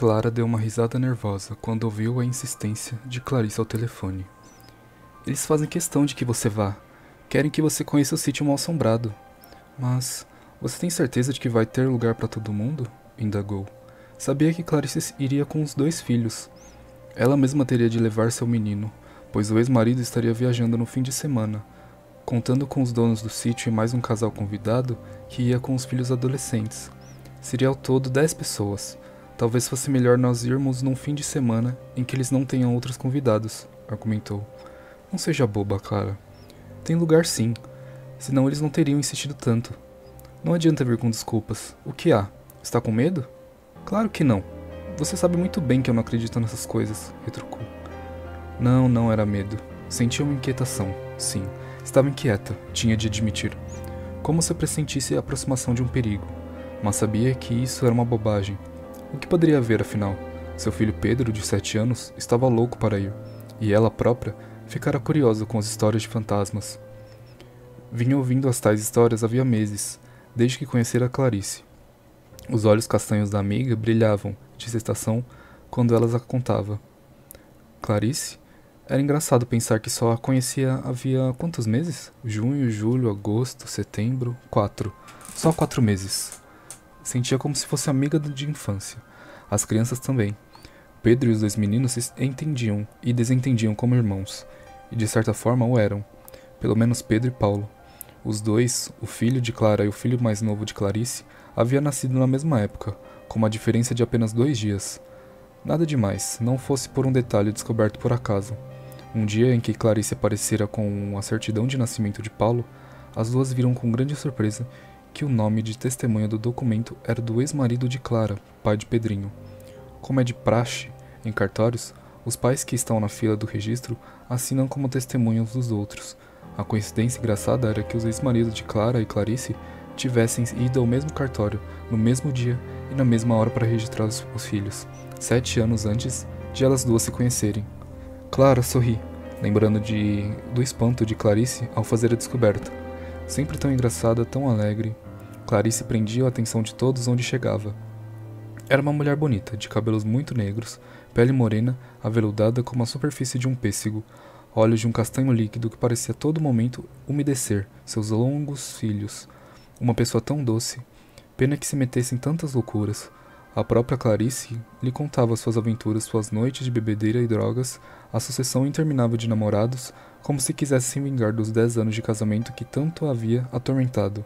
Clara deu uma risada nervosa quando ouviu a insistência de Clarice ao telefone. Eles fazem questão de que você vá. Querem que você conheça o sítio mal-assombrado. Mas você tem certeza de que vai ter lugar para todo mundo? Indagou. Sabia que Clarice iria com os 2 filhos. Ela mesma teria de levar seu menino, pois o ex-marido estaria viajando no fim de semana, contando com os donos do sítio e mais um casal convidado que ia com os filhos adolescentes. Seria ao todo 10 pessoas. Talvez fosse melhor nós irmos num fim de semana em que eles não tenham outros convidados, argumentou. Não seja boba, Clara. Tem lugar sim, senão eles não teriam insistido tanto. Não adianta vir com desculpas. O que há? Está com medo? Claro que não. Você sabe muito bem que eu não acredito nessas coisas, retrucou. Não era medo. Sentia uma inquietação, sim. Estava inquieta, tinha de admitir. Como se pressentisse a aproximação de um perigo. Mas sabia que isso era uma bobagem. O que poderia haver, afinal? Seu filho Pedro, de 7 anos, estava louco para ir. E ela própria ficara curiosa com as histórias de fantasmas. Vinha ouvindo as tais histórias havia meses, desde que conhecera Clarice. Os olhos castanhos da amiga brilhavam de excitação quando ela a contava. Clarice? Era engraçado pensar que só a conhecia havia quantos meses? Junho, julho, agosto, setembro... 4. Só 4 meses. Sentia como se fosse amiga de infância. As crianças também. Pedro e os 2 meninos se entendiam e desentendiam como irmãos. E de certa forma o eram. Pelo menos Pedro e Paulo. Os 2, o filho de Clara e o filho mais novo de Clarice, haviam nascido na mesma época, com uma diferença de apenas 2 dias. Nada demais, não fosse por um detalhe descoberto por acaso. Um dia em que Clarice aparecera com a certidão de nascimento de Paulo, as duas viram com grande surpresa que o nome de testemunha do documento era do ex-marido de Clara, pai de Pedrinho. Como é de praxe em cartórios, os pais que estão na fila do registro assinam como testemunhas dos outros. A coincidência engraçada era que os ex-maridos de Clara e Clarice tivessem ido ao mesmo cartório, no mesmo dia e na mesma hora para registrar os filhos, 7 anos antes de elas duas se conhecerem. Clara sorri, lembrando do espanto de Clarice ao fazer a descoberta. Sempre tão engraçada, tão alegre, Clarice prendia a atenção de todos onde chegava. Era uma mulher bonita, de cabelos muito negros, pele morena, aveludada como a superfície de um pêssego, olhos de um castanho líquido que parecia a todo momento umedecer seus longos cílios. Uma pessoa tão doce, pena que se metesse em tantas loucuras. A própria Clarice lhe contava suas aventuras, suas noites de bebedeira e drogas, a sucessão interminável de namorados, como se quisesse se vingar dos 10 anos de casamento que tanto a havia atormentado.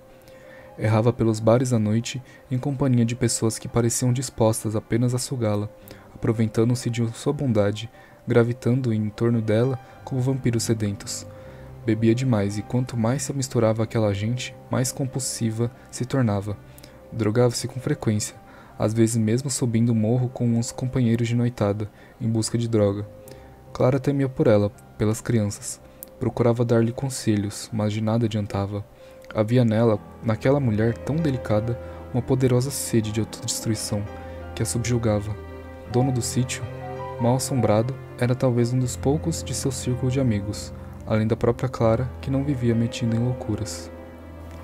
Errava pelos bares à noite, em companhia de pessoas que pareciam dispostas apenas a sugá-la, aproveitando-se de sua bondade, gravitando em torno dela como vampiros sedentos. Bebia demais e quanto mais se misturava àquela gente, mais compulsiva se tornava. Drogava-se com frequência, às vezes mesmo subindo o morro com os companheiros de noitada, em busca de droga. Clara temia por ela, pelas crianças. Procurava dar-lhe conselhos, mas de nada adiantava. Havia nela, naquela mulher tão delicada, uma poderosa sede de autodestruição, que a subjugava. Dono do sítio, mal assombrado, era talvez um dos poucos de seu círculo de amigos, além da própria Clara, que não vivia metida em loucuras.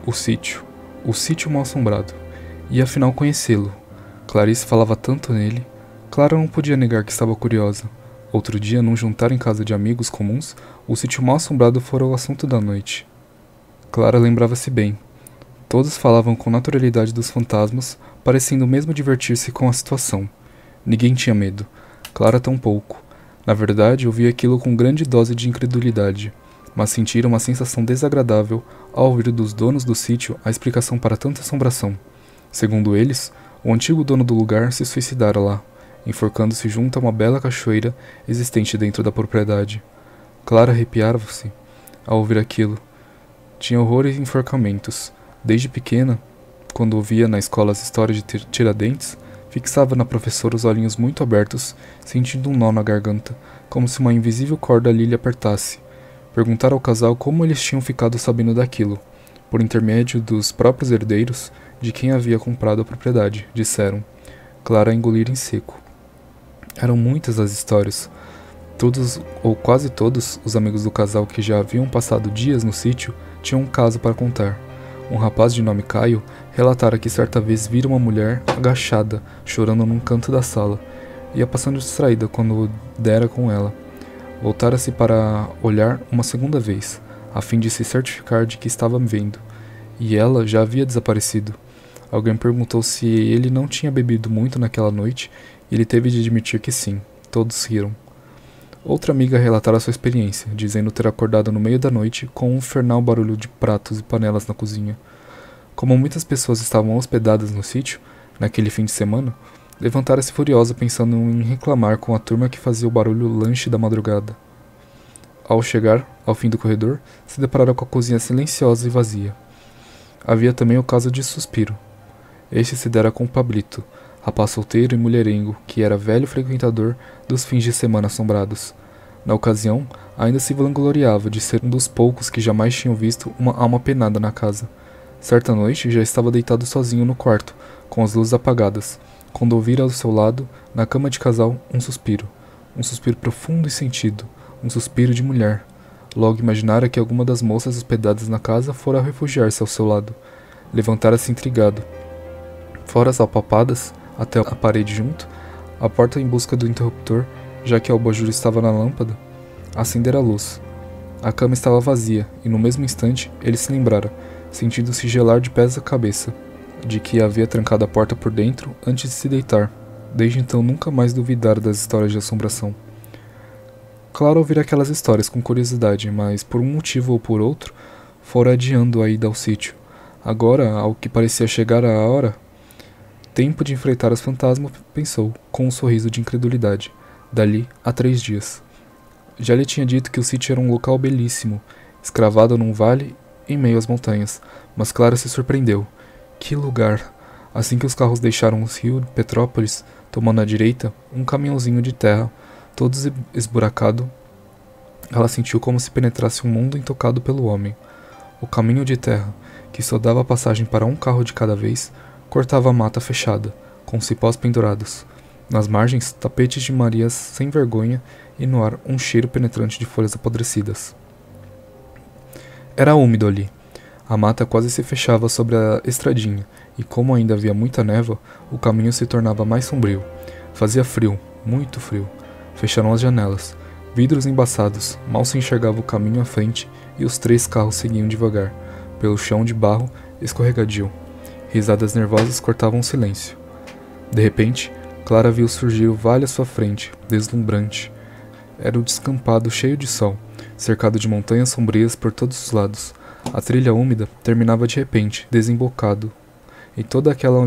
O sítio mal assombrado. E afinal conhecê-lo. Clarice falava tanto nele. Clara não podia negar que estava curiosa. Outro dia, num jantar em casa de amigos comuns, o sítio mal assombrado fora o assunto da noite. Clara lembrava-se bem. Todos falavam com naturalidade dos fantasmas, parecendo mesmo divertir-se com a situação. Ninguém tinha medo. Clara tampouco. Na verdade, ouvia aquilo com grande dose de incredulidade, mas sentira uma sensação desagradável ao ouvir dos donos do sítio a explicação para tanta assombração. Segundo eles, o antigo dono do lugar se suicidara lá, enforcando-se junto a uma bela cachoeira existente dentro da propriedade. Clara arrepiava-se ao ouvir aquilo. Tinha horror e enforcamentos. Desde pequena, quando ouvia na escola as histórias de Tiradentes, fixava na professora os olhinhos muito abertos, sentindo um nó na garganta, como se uma invisível corda lhe apertasse. Perguntara ao casal como eles tinham ficado sabendo daquilo. Por intermédio dos próprios herdeiros, de quem havia comprado a propriedade, disseram. Clara engolira em seco. Eram muitas as histórias. Todos, ou quase todos, os amigos do casal que já haviam passado dias no sítio tinham um caso para contar. Um rapaz de nome Caio relatara que certa vez vira uma mulher agachada, chorando num canto da sala, Ia passando distraída quando dera com ela. Voltara-se para olhar uma segunda vez, a fim de se certificar de que estava vendo, e ela já havia desaparecido. Alguém perguntou se ele não tinha bebido muito naquela noite, e ele teve de admitir que sim. Todos riram. Outra amiga relatara sua experiência, dizendo ter acordado no meio da noite com um infernal barulho de pratos e panelas na cozinha. Como muitas pessoas estavam hospedadas no sítio, naquele fim de semana, levantara-se furiosa pensando em reclamar com a turma que fazia o barulho lanche da madrugada. Ao chegar ao fim do corredor, se deparara com a cozinha silenciosa e vazia. Havia também o caso de Suspiro. Este se dera com Pablito, rapaz solteiro e mulherengo, que era velho frequentador dos fins de semana assombrados. Na ocasião, ainda se vangloriava de ser um dos poucos que jamais tinham visto uma alma penada na casa. Certa noite já estava deitado sozinho no quarto, com as luzes apagadas, quando ouvira ao seu lado, na cama de casal, um suspiro profundo e sentido, um suspiro de mulher. Logo imaginara que alguma das moças hospedadas na casa fora refugiar-se ao seu lado. Levantara-se intrigado. Fora as apalpadas, até a parede junto, a porta em busca do interruptor, já que o abajur estava na lâmpada, acendera a luz. A cama estava vazia, e no mesmo instante ele se lembrara, sentindo-se gelar de pés à cabeça, de que havia trancado a porta por dentro antes de se deitar. Desde então nunca mais duvidara das histórias de assombração. Claro, ouvira aquelas histórias com curiosidade, mas por um motivo ou por outro, fora adiando a ida ao sítio. Agora, ao que parecia chegar a hora, tempo de enfrentar os fantasmas, pensou, com um sorriso de incredulidade, dali a 3 dias. Já lhe tinha dito que o sítio era um local belíssimo, escravado num vale em meio às montanhas, mas Clara se surpreendeu. Que lugar! Assim que os carros deixaram o rio de Petrópolis, tomando à direita, um caminhãozinho de terra, todo esburacado, ela sentiu como se penetrasse um mundo intocado pelo homem. O caminho de terra, que só dava passagem para um carro de cada vez, cortava a mata fechada, com cipós pendurados. Nas margens, tapetes de marias sem vergonha e no ar um cheiro penetrante de folhas apodrecidas. Era úmido ali. A mata quase se fechava sobre a estradinha, e como ainda havia muita névoa, o caminho se tornava mais sombrio. Fazia frio, muito frio. Fecharam as janelas. Vidros embaçados, mal se enxergava o caminho à frente, e os 3 carros seguiam devagar, pelo chão de barro escorregadio. Risadas nervosas cortavam o silêncio. De repente, Clara viu surgir o vale à sua frente, deslumbrante. Era o descampado cheio de sol, cercado de montanhas sombrias por todos os lados. A trilha úmida terminava de repente, desembocado, em toda aquela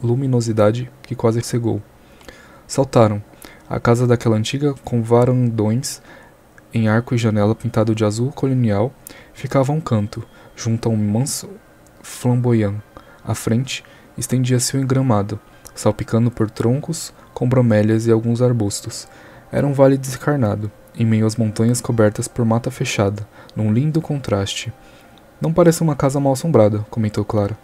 luminosidade que quase cegou. Saltaram. A casa daquela antiga, com varandões em arco e janela pintado de azul colonial, ficava a um canto, junto a um manso flamboyant. À frente, estendia-se o engramado, salpicando por troncos com bromélias e alguns arbustos. Era um vale descarnado, em meio às montanhas cobertas por mata fechada, num lindo contraste. Não parece uma casa mal assombrada, comentou Clara.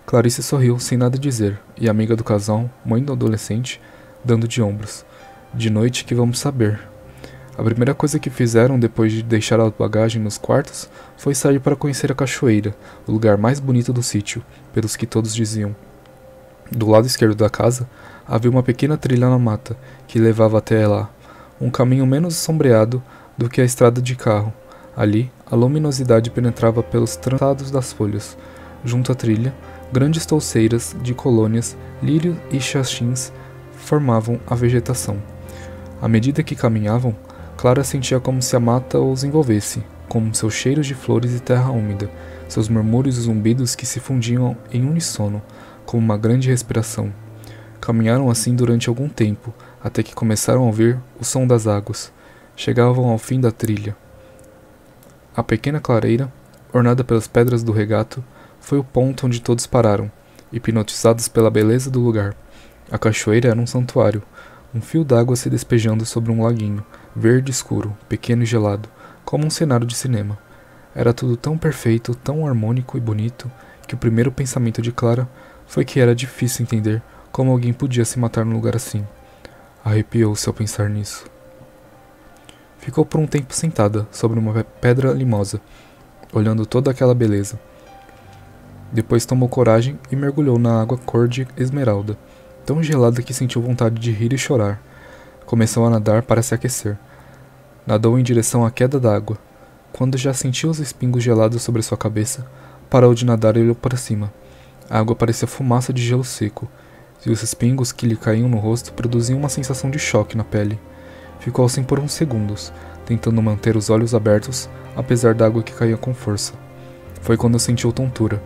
Clarice sorriu, sem nada dizer, e a amiga do casal, mãe do adolescente, dando de ombros. De noite que vamos saber. A primeira coisa que fizeram depois de deixar a bagagem nos quartos foi sair para conhecer a cachoeira, o lugar mais bonito do sítio, pelos que todos diziam. Do lado esquerdo da casa havia uma pequena trilha na mata, que levava até lá, um caminho menos sombreado do que a estrada de carro. Ali, a luminosidade penetrava pelos trançados das folhas. Junto à trilha, grandes touceiras de colônias, lírios e xaxins formavam a vegetação. À medida que caminhavam, Clara sentia como se a mata os envolvesse, com seus cheiros de flores e terra úmida, seus murmúrios e zumbidos que se fundiam em uníssono, como uma grande respiração. Caminharam assim durante algum tempo, até que começaram a ouvir o som das águas. Chegavam ao fim da trilha. A pequena clareira, ornada pelas pedras do regato, foi o ponto onde todos pararam, hipnotizados pela beleza do lugar. A cachoeira era um santuário, um fio d'água se despejando sobre um laguinho, verde escuro, pequeno e gelado, como um cenário de cinema. Era tudo tão perfeito, tão harmônico e bonito, que o primeiro pensamento de Clara foi que era difícil entender como alguém podia se matar num lugar assim. Arrepiou-se ao pensar nisso. Ficou por um tempo sentada, sobre uma pedra limosa, olhando toda aquela beleza. Depois tomou coragem e mergulhou na água cor de esmeralda. tão gelada que sentiu vontade de rir e chorar. Começou a nadar para se aquecer. Nadou em direção à queda d'água. Quando já sentiu os espingos gelados sobre sua cabeça, parou de nadar e olhou para cima. A água parecia fumaça de gelo seco, e os espingos que lhe caíam no rosto produziam uma sensação de choque na pele. Ficou assim por uns segundos, tentando manter os olhos abertos, apesar da água que caía com força. Foi quando sentiu tontura.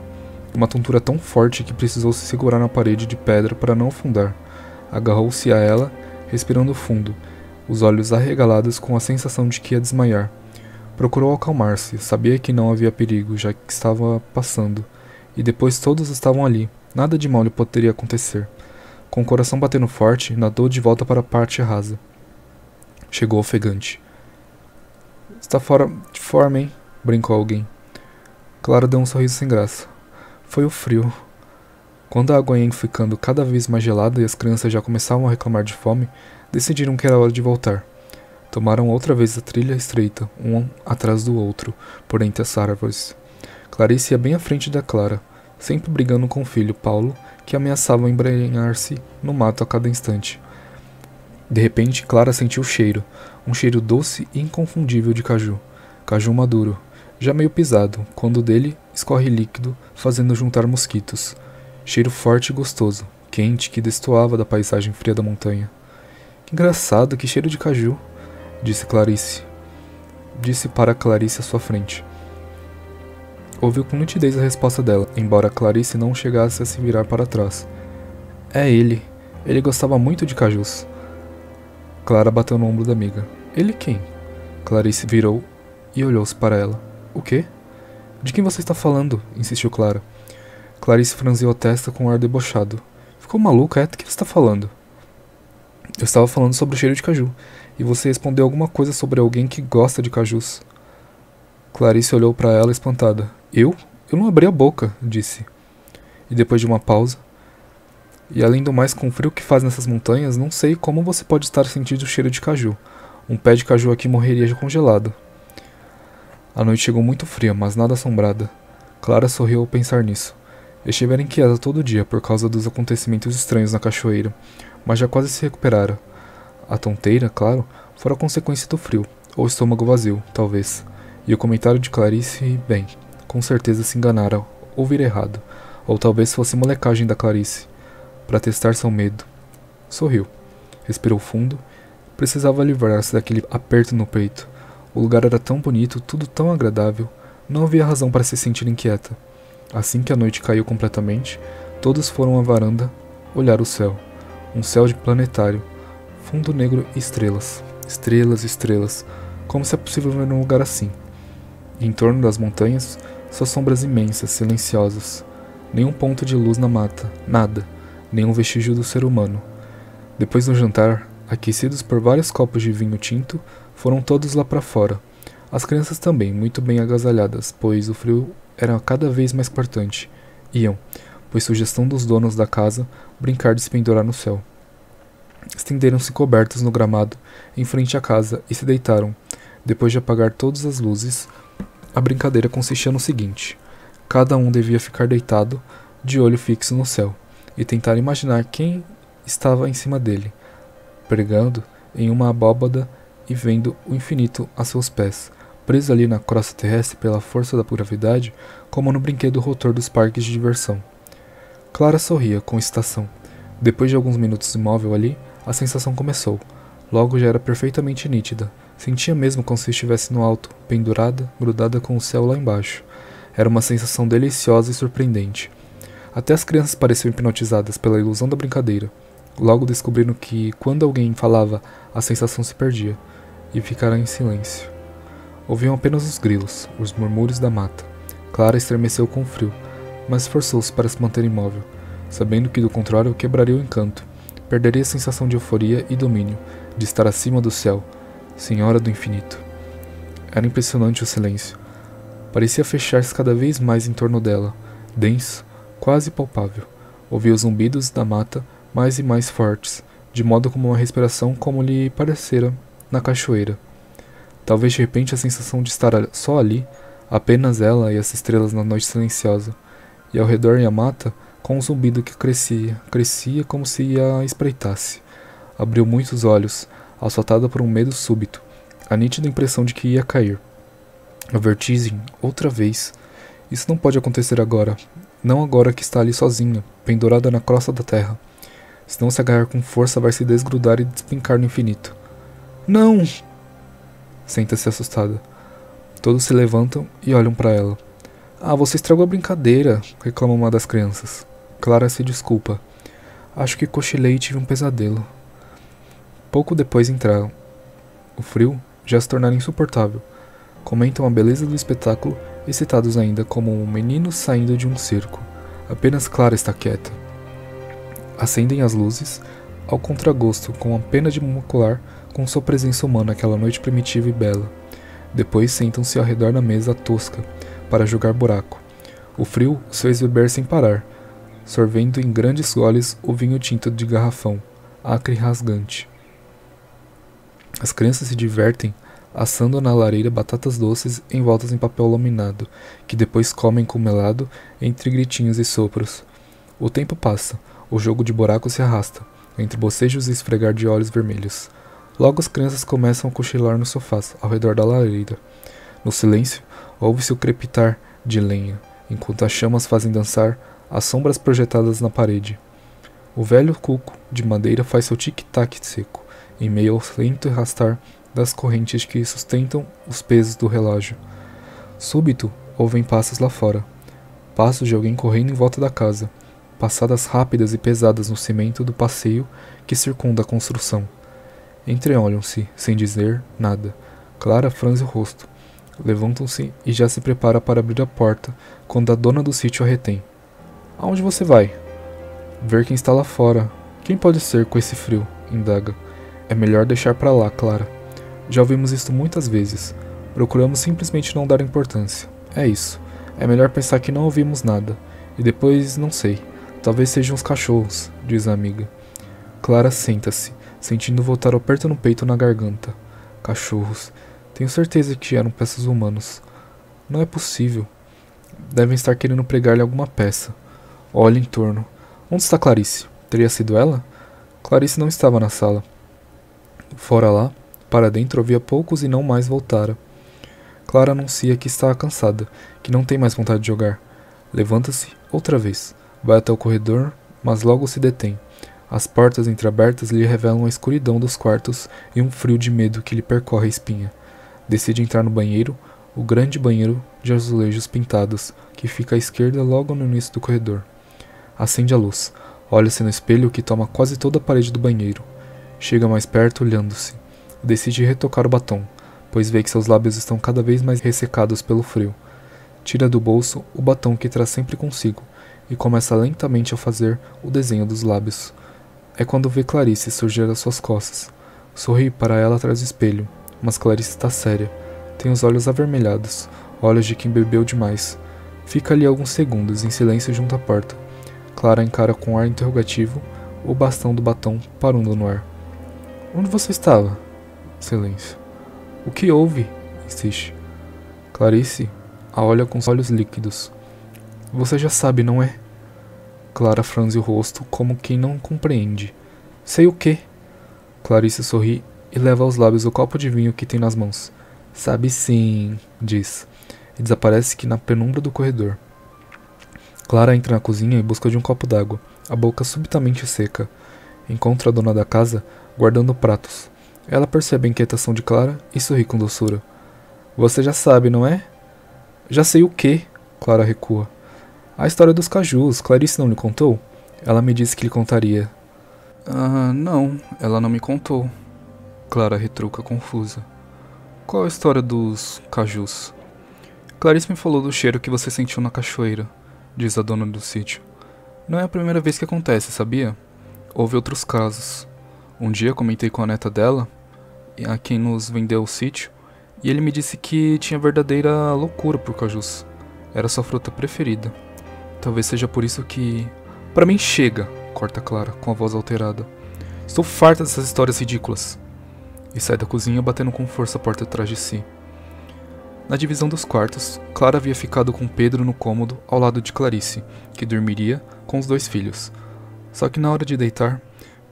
Uma tontura tão forte que precisou se segurar na parede de pedra para não afundar. Agarrou-se a ela, respirando fundo, os olhos arregalados com a sensação de que ia desmaiar. Procurou acalmar-se, sabia que não havia perigo, já que estava passando. E depois todos estavam ali, nada de mal lhe poderia acontecer. Com o coração batendo forte, nadou de volta para a parte rasa. Chegou ofegante. Está fora de forma, hein? Brincou alguém. Clara deu um sorriso sem graça. Foi o frio. Quando a água ia ficando cada vez mais gelada e as crianças já começavam a reclamar de fome, decidiram que era hora de voltar. Tomaram outra vez a trilha estreita, um atrás do outro, por entre as árvores. Clarice ia bem à frente da Clara, sempre brigando com o filho, Paulo, que ameaçava embrenhar-se no mato a cada instante. De repente, Clara sentiu o cheiro, um cheiro doce e inconfundível de caju. Caju maduro, já meio pisado, quando dele escorre líquido, fazendo juntar mosquitos. Cheiro forte e gostoso, quente, que destoava da paisagem fria da montanha. Que engraçado, que cheiro de caju, disse Clarice. Disse para Clarice à sua frente. Ouviu com nitidez a resposta dela, embora Clarice não chegasse a se virar para trás. É ele. Ele gostava muito de cajus. Clara bateu no ombro da amiga. Ele quem? Clarice virou e olhou-se para ela. O quê? De quem você está falando? Insistiu Clara. Clarice franziu a testa com um ar debochado. Ficou maluca, é? Do que você está falando? Eu estava falando sobre o cheiro de caju, e você respondeu alguma coisa sobre alguém que gosta de cajus. Clarice olhou para ela espantada. Eu? Eu não abri a boca, disse. E depois de uma pausa. E além do mais, com o frio que faz nessas montanhas, não sei como você pode estar sentindo o cheiro de caju. Um pé de caju aqui morreria congelado. A noite chegou muito fria, mas nada assombrada. Clara sorriu ao pensar nisso. Estivera inquieta todo dia por causa dos acontecimentos estranhos na cachoeira, mas já quase se recuperara. A tonteira, claro, fora consequência do frio, ou estômago vazio, talvez. E o comentário de Clarice, bem, com certeza se enganara, ouvir errado, ou talvez fosse molecagem da Clarice, para testar seu medo. Sorriu, respirou fundo, precisava livrar-se daquele aperto no peito. O lugar era tão bonito, tudo tão agradável, não havia razão para se sentir inquieta. Assim que a noite caiu completamente, todos foram à varanda olhar o céu. Um céu de planetário, fundo negro e estrelas. Estrelas, estrelas, como se é possível ver num lugar assim. E em torno das montanhas, só sombras imensas, silenciosas. Nenhum ponto de luz na mata, nada, nenhum vestígio do ser humano. Depois do jantar, aquecidos por vários copos de vinho tinto, foram todos lá para fora. As crianças também, muito bem agasalhadas, pois o frio era cada vez mais cortante. Iam, pois sugestão dos donos da casa, brincar de se pendurar no céu. Estenderam-se cobertos no gramado, em frente à casa, e se deitaram. Depois de apagar todas as luzes, a brincadeira consistia no seguinte. Cada um devia ficar deitado, de olho fixo no céu, e tentar imaginar quem estava em cima dele, pregando em uma abóbada e vendo o infinito a seus pés, preso ali na crosta terrestre pela força da gravidade, como no brinquedo rotor dos parques de diversão. Clara sorria com excitação. Depois de alguns minutos imóvel ali, a sensação começou. Logo já era perfeitamente nítida. Sentia mesmo como se estivesse no alto, pendurada, grudada com o céu lá embaixo. Era uma sensação deliciosa e surpreendente. Até as crianças pareciam hipnotizadas pela ilusão da brincadeira. Logo descobriram que, quando alguém falava, a sensação se perdia, e ficaram em silêncio. Ouviam apenas os grilos, os murmúrios da mata. Clara estremeceu com o frio, mas esforçou-se para se manter imóvel, sabendo que do contrário quebraria o encanto, perderia a sensação de euforia e domínio, de estar acima do céu, senhora do infinito. Era impressionante o silêncio. Parecia fechar-se cada vez mais em torno dela, denso, quase palpável. Ouvia os zumbidos da mata mais e mais fortes, de modo como uma respiração como lhe parecera na cachoeira. Talvez de repente a sensação de estar só ali, apenas ela e as estrelas na noite silenciosa, e ao redor e a mata, com um zumbido que crescia como se a espreitasse. Abriu muitos olhos, assaltada por um medo súbito, a nítida impressão de que ia cair. A vertigem, outra vez. Isso não pode acontecer agora. Não agora que está ali sozinha, pendurada na crosta da terra. Se não se agarrar com força, vai se desgrudar e despencar no infinito. Não! Senta-se assustada. Todos se levantam e olham para ela. Ah, você estragou a brincadeira, reclama uma das crianças. Clara se desculpa. Acho que cochilei e tive um pesadelo. Pouco depois entraram. O frio já se tornara insuportável. Comentam a beleza do espetáculo, excitados ainda como um menino saindo de um circo. Apenas Clara está quieta. Acendem as luzes, ao contragosto, com a pena de macular com sua presença humana aquela noite primitiva e bela. Depois sentam-se ao redor da mesa tosca, para jogar buraco. O frio os fez beber sem parar, sorvendo em grandes goles o vinho tinto de garrafão, acre e rasgante. As crianças se divertem assando na lareira batatas doces envoltas em papel laminado, que depois comem com melado entre gritinhos e sopros. O tempo passa, o jogo de buraco se arrasta, entre bocejos e esfregar de olhos vermelhos. Logo as crianças começam a cochilar nos sofás, ao redor da lareira. No silêncio, ouve-se o crepitar de lenha, enquanto as chamas fazem dançar as sombras projetadas na parede. O velho cuco de madeira faz seu tic-tac seco, em meio ao lento arrastar das correntes que sustentam os pesos do relógio. Súbito, ouvem passos lá fora. Passos de alguém correndo em volta da casa, passadas rápidas e pesadas no cimento do passeio que circunda a construção. Entreolham-se, sem dizer nada. Clara franze o rosto. Levantam-se e já se prepara para abrir a porta, quando a dona do sítio a retém. Aonde você vai? Ver quem está lá fora. Quem pode ser com esse frio? Indaga. É melhor deixar para lá, Clara. Já ouvimos isto muitas vezes. Procuramos simplesmente não dar importância. É isso. É melhor pensar que não ouvimos nada. E depois, não sei. Talvez sejam os cachorros, diz a amiga. Clara senta-se, sentindo voltar o aperto no peito e na garganta. Cachorros. Tenho certeza que eram peças humanos. Não é possível. Devem estar querendo pregar-lhe alguma peça. Olha em torno. Onde está Clarice? Teria sido ela? Clarice não estava na sala. Fora lá, para dentro ouvia poucos e não mais voltara. Clara anuncia que está cansada, que não tem mais vontade de jogar. Levanta-se outra vez. Vai até o corredor, mas logo se detém. As portas entreabertas lhe revelam a escuridão dos quartos e um frio de medo que lhe percorre a espinha. Decide entrar no banheiro, o grande banheiro de azulejos pintados, que fica à esquerda logo no início do corredor. Acende a luz. Olha-se no espelho que toma quase toda a parede do banheiro. Chega mais perto, olhando-se. Decide retocar o batom, pois vê que seus lábios estão cada vez mais ressecados pelo frio. Tira do bolso o batom que traz sempre consigo e começa lentamente a fazer o desenho dos lábios. É quando vê Clarice surgir às suas costas. Sorri para ela atrás do espelho, mas Clarice está séria. Tem os olhos avermelhados, olhos de quem bebeu demais. Fica ali alguns segundos, em silêncio junto à porta. Clara encara com ar interrogativo o bastão do batom parando no ar. Onde você estava? Silêncio. O que houve? Insiste. Clarice a olha com os olhos líquidos. Você já sabe, não é? Clara franze o rosto como quem não compreende. Sei o quê? Clarice sorri e leva aos lábios o copo de vinho que tem nas mãos. Sabe sim, diz, e desaparece que na penumbra do corredor. Clara entra na cozinha em busca de um copo d'água, a boca subitamente seca. Encontra a dona da casa guardando pratos. Ela percebe a inquietação de Clara e sorri com doçura. Você já sabe, não é? Já sei o quê? Clara recua. A história dos cajus, Clarice não lhe contou? Ela me disse que lhe contaria. Ah, não, ela não me contou. Clara retruca confusa. Qual a história dos cajus? Clarice me falou do cheiro que você sentiu na cachoeira, diz a dona do sítio. Não é a primeira vez que acontece, sabia? Houve outros casos. Um dia comentei com a neta dela, a quem nos vendeu o sítio, e ele me disse que tinha verdadeira loucura por cajus. Era sua fruta preferida. Talvez seja por isso que... Pra mim chega, corta Clara, com a voz alterada. Estou farta dessas histórias ridículas. E sai da cozinha batendo com força a porta atrás de si. Na divisão dos quartos, Clara havia ficado com Pedro no cômodo ao lado de Clarice, que dormiria com os 2 filhos. Só que na hora de deitar,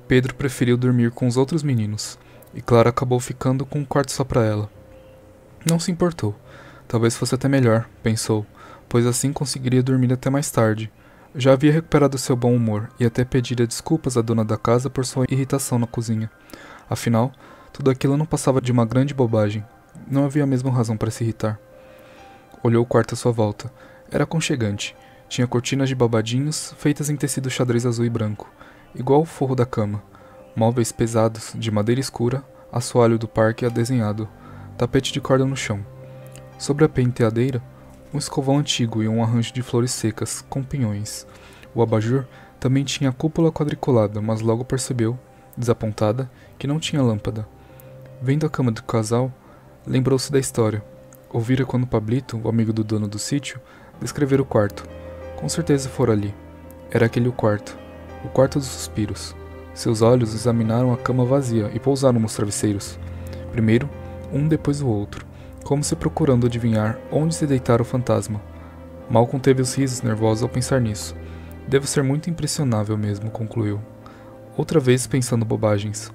Pedro preferiu dormir com os outros meninos, e Clara acabou ficando com um quarto só para ela. Não se importou. Talvez fosse até melhor, pensou, pois assim conseguiria dormir até mais tarde. Já havia recuperado seu bom humor e até pedira desculpas à dona da casa por sua irritação na cozinha. Afinal, tudo aquilo não passava de uma grande bobagem. Não havia mesmo razão para se irritar. Olhou o quarto à sua volta. Era aconchegante. Tinha cortinas de babadinhos feitas em tecido xadrez azul e branco, igual o forro da cama. Móveis pesados, de madeira escura, assoalho do parque desenhado, tapete de corda no chão. Sobre a penteadeira, um escovão antigo e um arranjo de flores secas, com pinhões. O abajur também tinha a cúpula quadriculada, mas logo percebeu, desapontada, que não tinha lâmpada. Vendo a cama do casal, lembrou-se da história. Ouvira quando Pablito, o amigo do dono do sítio, descrever o quarto. Com certeza fora ali. Era aquele o quarto dos suspiros. Seus olhos examinaram a cama vazia e pousaram nos travesseiros. Primeiro, um depois o outro, como se procurando adivinhar onde se deitara o fantasma. Mal conteve os risos nervosos ao pensar nisso. Devo ser muito impressionável mesmo, concluiu. Outra vez pensando bobagens.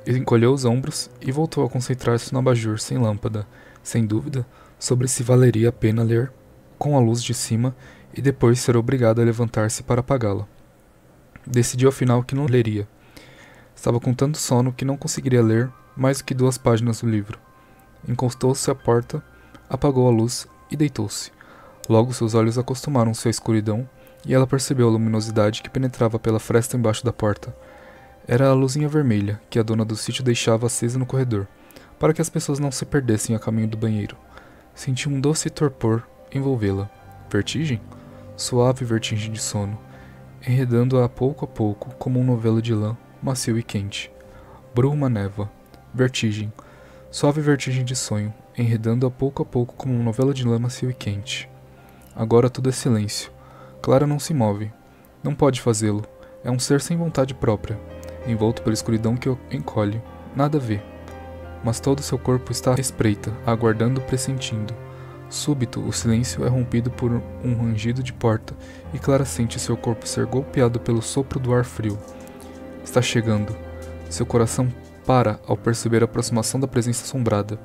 Ele encolheu os ombros e voltou a concentrar-se no abajur sem lâmpada, sem dúvida, sobre se valeria a pena ler com a luz de cima e depois ser obrigado a levantar-se para apagá-la. Decidiu afinal que não leria. Estava com tanto sono que não conseguiria ler mais do que 2 páginas do livro. Encostou-se à porta, apagou a luz e deitou-se. Logo seus olhos acostumaram-se à escuridão e ela percebeu a luminosidade que penetrava pela fresta embaixo da porta. Era a luzinha vermelha que a dona do sítio deixava acesa no corredor, para que as pessoas não se perdessem a caminho do banheiro. Sentiu um doce torpor envolvê-la. Vertigem? Suave vertigem de sono, enredando-a a pouco, como um novelo de lã, macio e quente. Bruma névoa. Vertigem. Suave vertigem de sonho, enredando-a pouco como uma novela de lã macio e quente. Agora tudo é silêncio. Clara não se move. Não pode fazê-lo. É um ser sem vontade própria, envolto pela escuridão que o encolhe. Nada vê. Mas todo seu corpo está à espreita, aguardando, pressentindo. Súbito, o silêncio é rompido por um rangido de porta, e Clara sente seu corpo ser golpeado pelo sopro do ar frio. Está chegando. Seu coração para ao perceber a aproximação da presença assombrada.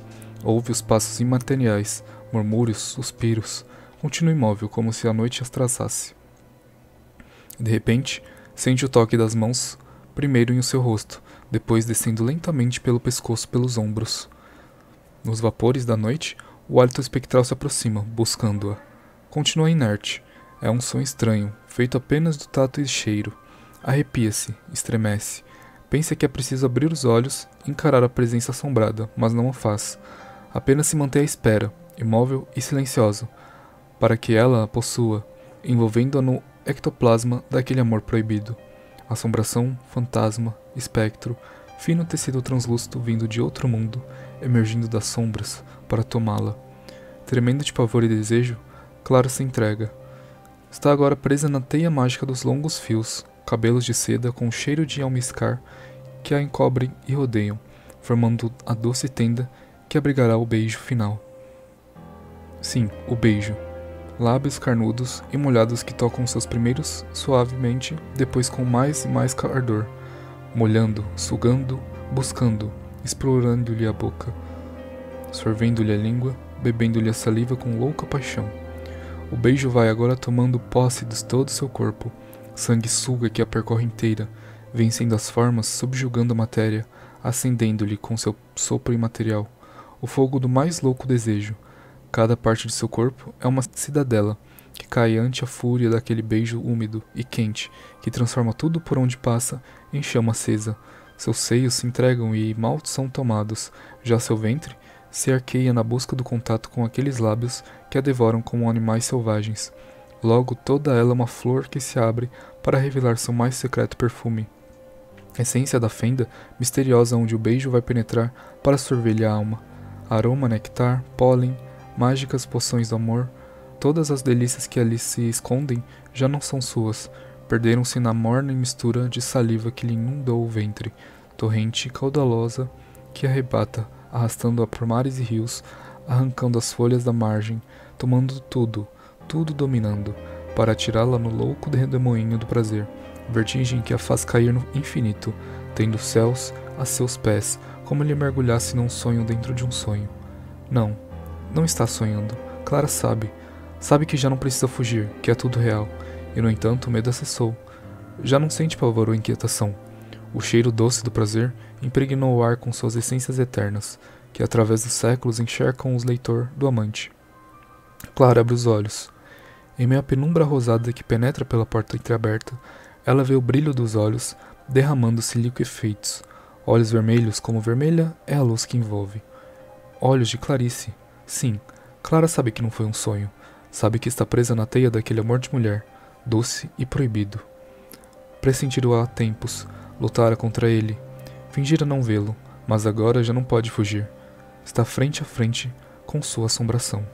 Ouve os passos imateriais, murmúrios, suspiros. Continua imóvel, como se a noite as traçasse. De repente, sente o toque das mãos, primeiro em seu rosto, depois descendo lentamente pelo pescoço pelos ombros. Nos vapores da noite, o hálito espectral se aproxima, buscando-a. Continua inerte. É um som estranho, feito apenas do tato e cheiro. Arrepia-se, estremece. Pensa que é preciso abrir os olhos e encarar a presença assombrada, mas não o faz. Apenas se mantém à espera, imóvel e silenciosa, para que ela a possua, envolvendo-a no ectoplasma daquele amor proibido. Assombração, fantasma, espectro, fino tecido translúcido vindo de outro mundo, emergindo das sombras, para tomá-la. Tremendo de pavor e desejo, Clara se entrega. Está agora presa na teia mágica dos longos fios, cabelos de seda com cheiro de almiscar que a encobrem e rodeiam, formando a doce tenda que abrigará o beijo final. Sim, o beijo. Lábios carnudos e molhados que tocam seus primeiros suavemente, depois com mais e mais ardor, molhando, sugando, buscando, explorando-lhe a boca, sorvendo-lhe a língua, bebendo-lhe a saliva com louca paixão. O beijo vai agora tomando posse de todo seu corpo. Sangue suga que a percorre inteira, vencendo as formas, subjugando a matéria, acendendo-lhe com seu sopro imaterial o fogo do mais louco desejo. Cada parte de seu corpo é uma cidadela que cai ante a fúria daquele beijo úmido e quente que transforma tudo por onde passa em chama acesa. Seus seios se entregam e mal são tomados, já seu ventre se arqueia na busca do contato com aqueles lábios que a devoram como animais selvagens. Logo toda ela é uma flor que se abre para revelar seu mais secreto perfume. Essência da fenda misteriosa onde o beijo vai penetrar para sorver-lhe a alma. Aroma, nectar, pólen, mágicas poções do amor, todas as delícias que ali se escondem já não são suas, perderam-se na morna mistura de saliva que lhe inundou o ventre, torrente caudalosa que arrebata, arrastando-a por mares e rios, arrancando as folhas da margem, tomando tudo, tudo dominando, para atirá-la no louco redemoinho do prazer, vertigem que a faz cair no infinito, tendo os céus a seus pés, como ele mergulhasse num sonho dentro de um sonho. Não, não está sonhando. Clara sabe que já não precisa fugir, que é tudo real, e no entanto o medo acessou. Já não sente pavor ou inquietação. O cheiro doce do prazer impregnou o ar com suas essências eternas, que através dos séculos encharcam o leitor do amante. Clara abre os olhos. Em meio à penumbra rosada que penetra pela porta entreaberta, ela vê o brilho dos olhos derramando-se liquefeitos, olhos vermelhos como vermelha é a luz que envolve. Olhos de Clarice. Sim, Clara sabe que não foi um sonho, sabe que está presa na teia daquele amor de mulher, doce e proibido. Pressentiram há tempos, lutara contra ele, fingira não vê-lo, mas agora já não pode fugir. Está frente a frente com sua assombração.